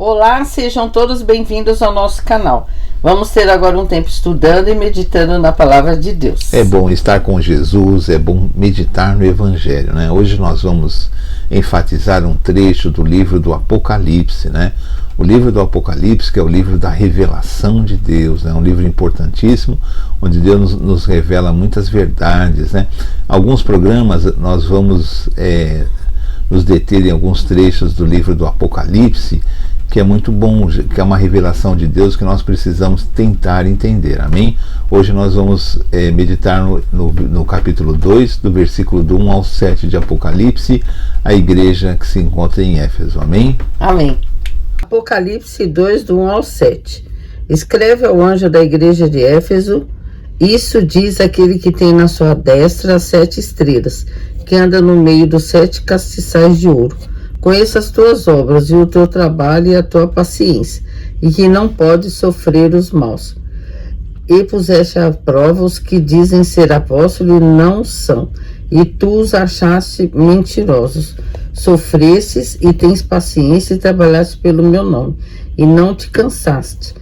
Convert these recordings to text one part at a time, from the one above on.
Olá, sejam todos bem-vindos ao nosso canal. Vamos ter agora um tempo estudando e meditando na Palavra de Deus. É bom estar com Jesus, é bom meditar no Evangelho, né? Hoje nós vamos enfatizar um trecho do livro do Apocalipse, né? O livro do Apocalipse, que é o livro da revelação de Deus, né? Um livro importantíssimo, onde Deus nos revela muitas verdades, né? Alguns programas nós vamos nos deter em alguns trechos do livro do Apocalipse, que é muito bom, que é uma revelação de Deus que nós precisamos tentar entender, amém? Hoje nós vamos meditar no capítulo 2, do versículo do 1 ao 7 de Apocalipse, a igreja que se encontra em Éfeso, amém? Amém. Apocalipse 2, do 1 ao 7. Escreve ao anjo da igreja de Éfeso: isso diz aquele que tem na sua destra as 7 estrelas, que anda no meio dos 7 castiçais de ouro. Conheço as tuas obras, e o teu trabalho e a tua paciência, e que não podes sofrer os maus. E puseste à prova os que dizem ser apóstolos e não são, e tu os achaste mentirosos. Sofrestes e tens paciência e trabalhaste pelo meu nome, e não te cansaste.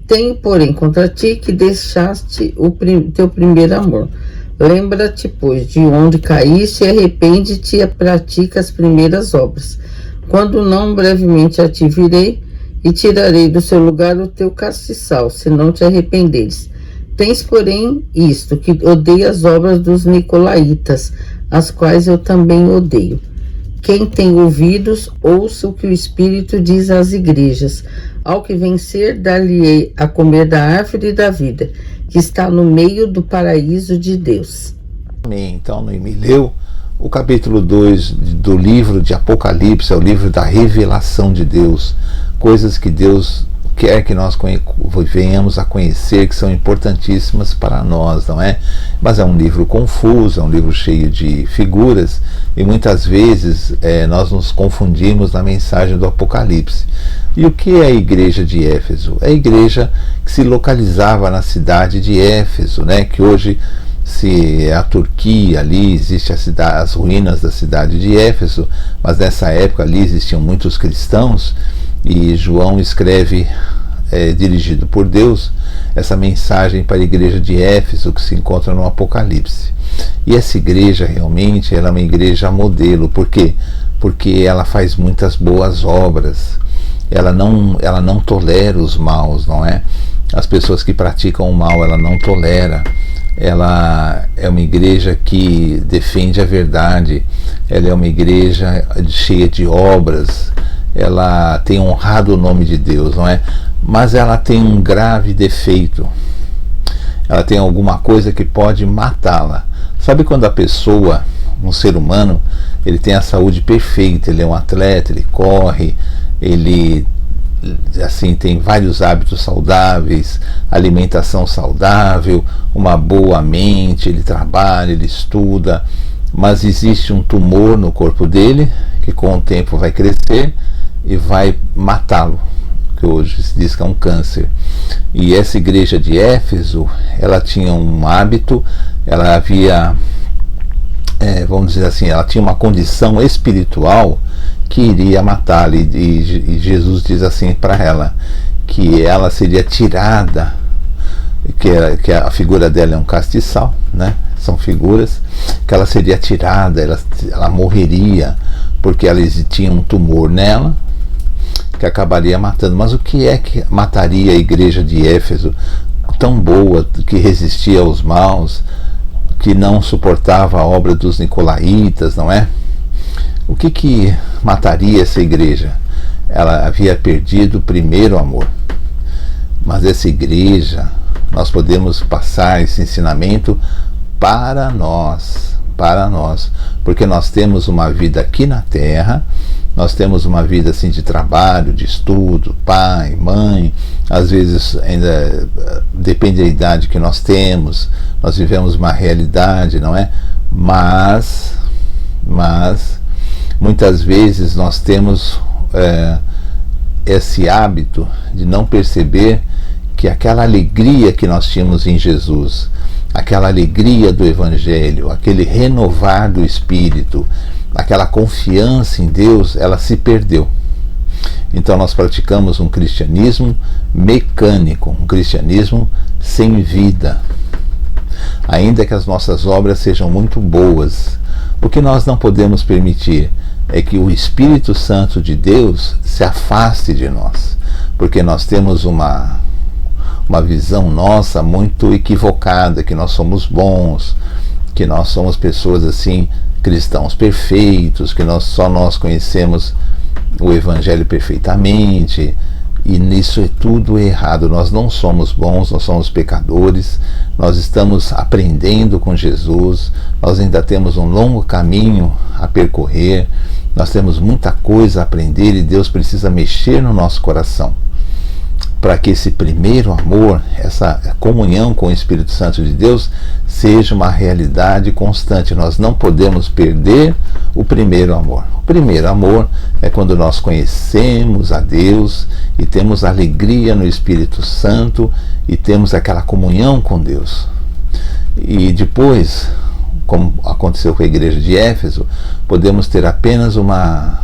Tenho, porém, contra ti que deixaste o teu primeiro amor. Lembra-te, pois, de onde caíste, e arrepende-te e pratica as primeiras obras. Quando não, brevemente a te virei e tirarei do seu lugar o teu castiçal, se não te arrependeres. Tens, porém, isto, que odeia as obras dos nicolaítas, as quais eu também odeio. Quem tem ouvidos, ouça o que o Espírito diz às igrejas. Ao que vencer, dar-lhe-ei a comer da árvore da vida, que está no meio do paraíso de Deus. Amém. Então, me leu o capítulo 2 do livro de Apocalipse, é o livro da revelação de Deus, coisas que Deus quer que nós venhamos a conhecer, que são importantíssimas para nós, não é? Mas é um livro confuso, é um livro cheio de figuras, e muitas vezes nós nos confundimos na mensagem do Apocalipse. E o que é a igreja de Éfeso? É a igreja que se localizava na cidade de Éfeso, né? Que hoje se a Turquia, ali existe as ruínas da cidade de Éfeso, mas nessa época ali existiam muitos cristãos, e João escreve, dirigido por Deus, essa mensagem para a igreja de Éfeso, que se encontra no Apocalipse. E essa igreja realmente ela é uma igreja modelo. Por quê? Porque ela faz muitas boas obras, ela não tolera os maus, não é? As pessoas que praticam o mal ela não tolera. Ela é uma igreja que defende a verdade, ela é uma igreja cheia de obras, ela tem honrado o nome de Deus, não é? Mas ela tem um grave defeito, ela tem alguma coisa que pode matá-la. Sabe quando a pessoa, um ser humano, ele tem a saúde perfeita, ele é um atleta, ele corre, ele assim tem vários hábitos saudáveis, alimentação saudável, uma boa mente, ele trabalha, ele estuda, mas existe um tumor no corpo dele que com o tempo vai crescer e vai matá-lo, que hoje se diz que é um câncer. E essa igreja de Éfeso, ela tinha um hábito, ela havia, vamos dizer assim, ela tinha uma condição espiritual que iria matá-la, e Jesus diz assim para ela, que ela seria tirada, que a figura dela é um castiçal, né? São figuras, que ela seria tirada, ela morreria, porque ela tinha um tumor nela, que acabaria matando. Mas o que é que mataria a igreja de Éfeso, tão boa, que resistia aos maus, que não suportava a obra dos nicolaítas, não é? O que mataria essa igreja? Ela havia perdido o primeiro amor. Mas essa igreja, nós podemos passar esse ensinamento para nós, porque nós temos uma vida aqui na terra, nós temos uma vida assim de trabalho, de estudo, pai, mãe, às vezes ainda depende da idade que nós temos, nós vivemos uma realidade, não é? Mas muitas vezes nós temos esse hábito de não perceber que aquela alegria que nós tínhamos em Jesus, aquela alegria do Evangelho, aquele renovar do Espírito, aquela confiança em Deus, ela se perdeu. Então nós praticamos um cristianismo mecânico, um cristianismo sem vida. Ainda que as nossas obras sejam muito boas, o que nós não podemos permitir é que o Espírito Santo de Deus se afaste de nós, porque nós temos uma visão nossa muito equivocada, que nós somos bons, que nós somos pessoas assim, cristãos perfeitos, que só nós conhecemos o Evangelho perfeitamente, e nisso é tudo errado. Nós não somos bons, nós somos pecadores, nós estamos aprendendo com Jesus, nós ainda temos um longo caminho a percorrer, nós temos muita coisa a aprender e Deus precisa mexer no nosso coração para que esse primeiro amor, essa comunhão com o Espírito Santo de Deus, seja uma realidade constante. Nós não podemos perder o primeiro amor. O primeiro amor é quando nós conhecemos a Deus e temos alegria no Espírito Santo e temos aquela comunhão com Deus. E depois, como aconteceu com a igreja de Éfeso, podemos ter apenas uma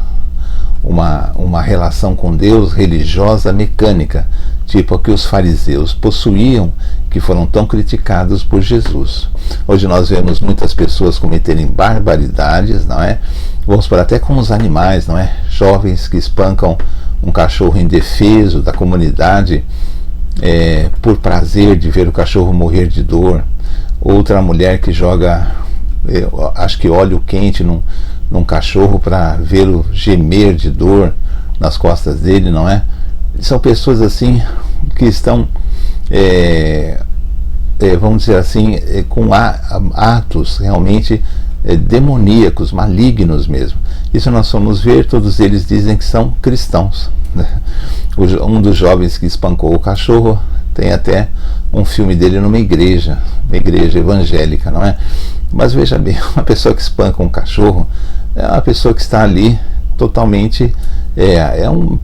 relação com Deus religiosa mecânica, tipo a que os fariseus possuíam, que foram tão criticados por Jesus. Hoje nós vemos muitas pessoas cometerem barbaridades, não é? Vamos por até com os animais, não é? Jovens que espancam um cachorro indefeso da comunidade por prazer de ver o cachorro morrer de dor. Outra mulher que joga, acho que óleo quente num cachorro para vê-lo gemer de dor nas costas dele, não é? São pessoas assim que estão, vamos dizer assim, com atos realmente demoníacos, malignos mesmo. Isso nós vamos ver, todos eles dizem que são cristãos, né? Um dos jovens que espancou o cachorro tem até um filme dele numa igreja evangélica, não é? Mas veja bem, uma pessoa que espanca um cachorro é uma pessoa que está ali totalmente,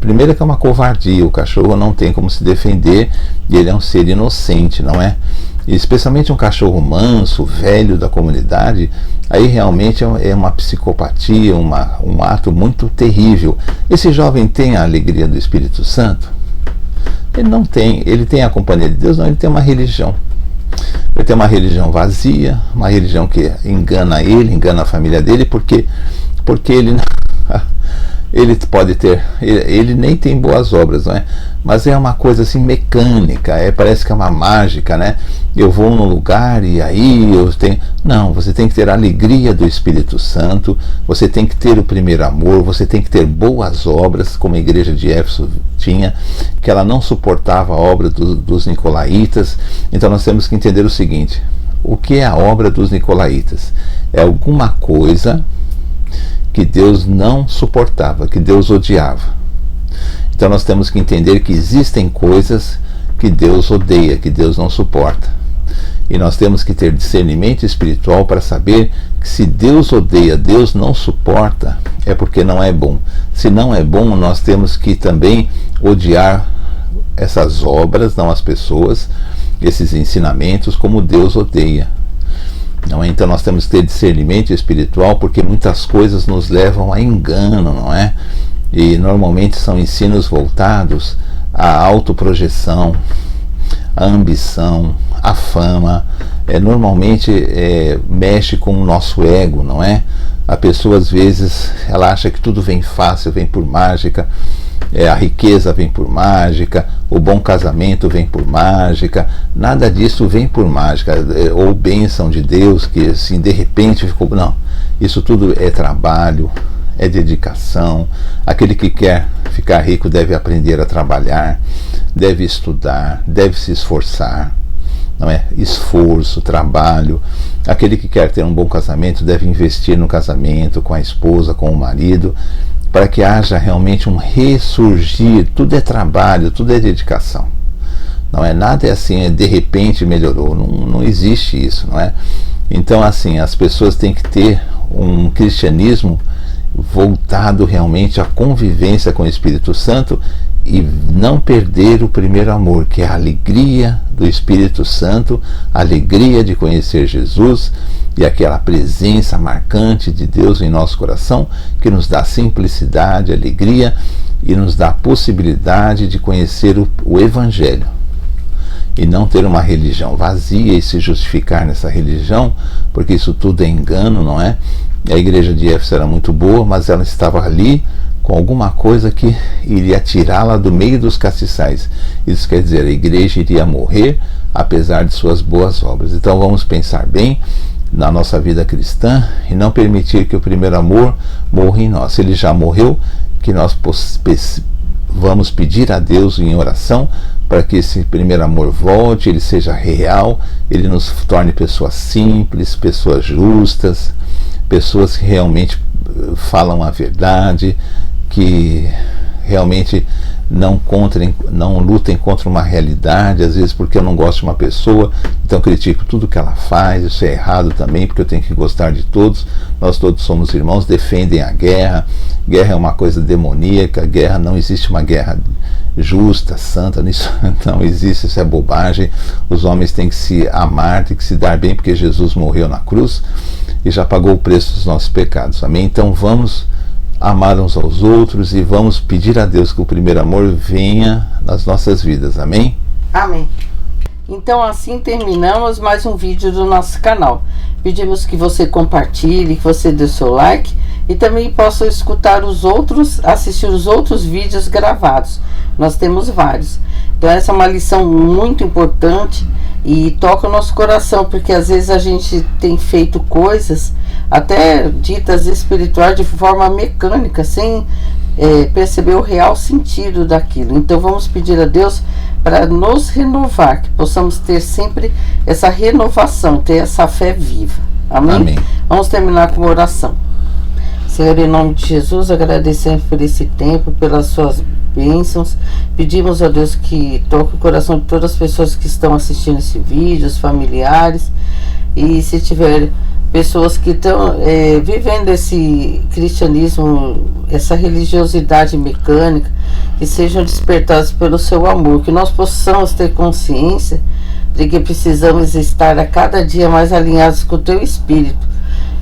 primeiro que é uma covardia, o cachorro não tem como se defender e ele é um ser inocente, não é? E especialmente um cachorro manso, velho da comunidade, aí realmente é uma psicopatia, um ato muito terrível. Esse jovem tem a alegria do Espírito Santo? Ele não tem. Ele tem a companhia de Deus? Não, ele tem uma religião. Ele tem uma religião vazia, uma religião que engana ele, engana a família dele, porque ele pode ter, ele nem tem boas obras, não é? Mas é uma coisa assim mecânica, parece que é uma mágica, né? Eu vou num lugar e aí eu tenho... Não, você tem que ter a alegria do Espírito Santo, você tem que ter o primeiro amor, você tem que ter boas obras, como a igreja de Éfeso tinha, que ela não suportava a obra dos nicolaítas. Então nós temos que entender o seguinte: o que é a obra dos nicolaítas? É alguma coisa que Deus não suportava, que Deus odiava. Então nós temos que entender que existem coisas que Deus odeia, que Deus não suporta. E nós temos que ter discernimento espiritual para saber que se Deus odeia, Deus não suporta, é porque não é bom. Se não é bom, nós temos que também odiar essas obras, não as pessoas, esses ensinamentos, como Deus odeia. Não é? Então nós temos que ter discernimento espiritual, porque muitas coisas nos levam a engano, não é? E normalmente são ensinos voltados à autoprojeção, à ambição, à fama. Normalmente mexe com o nosso ego, não é? A pessoa às vezes ela acha que tudo vem fácil, vem por mágica. A riqueza vem por mágica, o bom casamento vem por mágica, nada disso vem por mágica, ou bênção de Deus que assim de repente ficou. Não, isso tudo é trabalho, é dedicação. Aquele que quer ficar rico deve aprender a trabalhar, deve estudar, deve se esforçar, não é? Esforço, trabalho. Aquele que quer ter um bom casamento deve investir no casamento, com a esposa, com o marido, para que haja realmente um ressurgir. Tudo é trabalho, tudo é dedicação. Não é nada assim, de repente melhorou. Não existe isso, não é? Então assim, as pessoas têm que ter um cristianismo voltado realmente à convivência com o Espírito Santo e não perder o primeiro amor, que é a alegria do Espírito Santo, a alegria de conhecer Jesus e aquela presença marcante de Deus em nosso coração, que nos dá simplicidade, alegria e nos dá a possibilidade de conhecer o Evangelho e não ter uma religião vazia e se justificar nessa religião, porque isso tudo é engano, não é? A igreja de Éfeso era muito boa, mas ela estava ali com alguma coisa que iria tirá-la do meio dos castiçais. Isso quer dizer, a igreja iria morrer apesar de suas boas obras. Então vamos pensar bem na nossa vida cristã e não permitir que o primeiro amor morra em nós. Se ele já morreu, que nós vamos pedir a Deus em oração para que esse primeiro amor volte, ele seja real, ele nos torne pessoas simples, pessoas justas, pessoas que realmente falam a verdade, que realmente não lutem contra uma realidade, às vezes porque eu não gosto de uma pessoa, então critico tudo que ela faz. Isso é errado também, porque eu tenho que gostar de todos, nós todos somos irmãos. Defendem a guerra. Guerra é uma coisa demoníaca, guerra, não existe uma guerra justa, santa, isso não existe, isso é bobagem. Os homens têm que se amar, têm que se dar bem, porque Jesus morreu na cruz e já pagou o preço dos nossos pecados, amém? Então vamos amar uns aos outros e vamos pedir a Deus que o primeiro amor venha nas nossas vidas, amém? Amém. Então assim terminamos mais um vídeo do nosso canal. Pedimos que você compartilhe, que você dê seu like e também possa escutar assistir os outros vídeos gravados. Nós temos vários. Então essa é uma lição muito importante e toca o nosso coração, porque às vezes a gente tem feito coisas até ditas espirituais de forma mecânica, sem perceber o real sentido daquilo. Então vamos pedir a Deus para nos renovar, que possamos ter sempre essa renovação, ter essa fé viva. Amém? Amém. Vamos terminar com uma oração. Senhor, em nome de Jesus, agradecemos por esse tempo, pelas suas bênçãos. Pedimos a Deus que toque o coração de todas as pessoas que estão assistindo esse vídeo, os familiares, e se tiver pessoas que estão vivendo esse cristianismo, essa religiosidade mecânica, que sejam despertados pelo seu amor, que nós possamos ter consciência de que precisamos estar a cada dia mais alinhados com o teu Espírito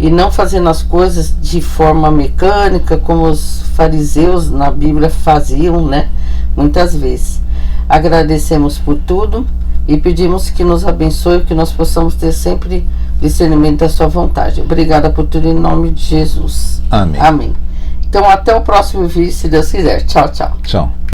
e não fazendo as coisas de forma mecânica, como os fariseus na Bíblia faziam, né? Muitas vezes. Agradecemos por tudo e pedimos que nos abençoe, que nós possamos ter sempre discernimento da sua vontade. Obrigada por tudo, em nome de Jesus. Amém. Amém. Então até o próximo vídeo, se Deus quiser. Tchau, tchau. Tchau.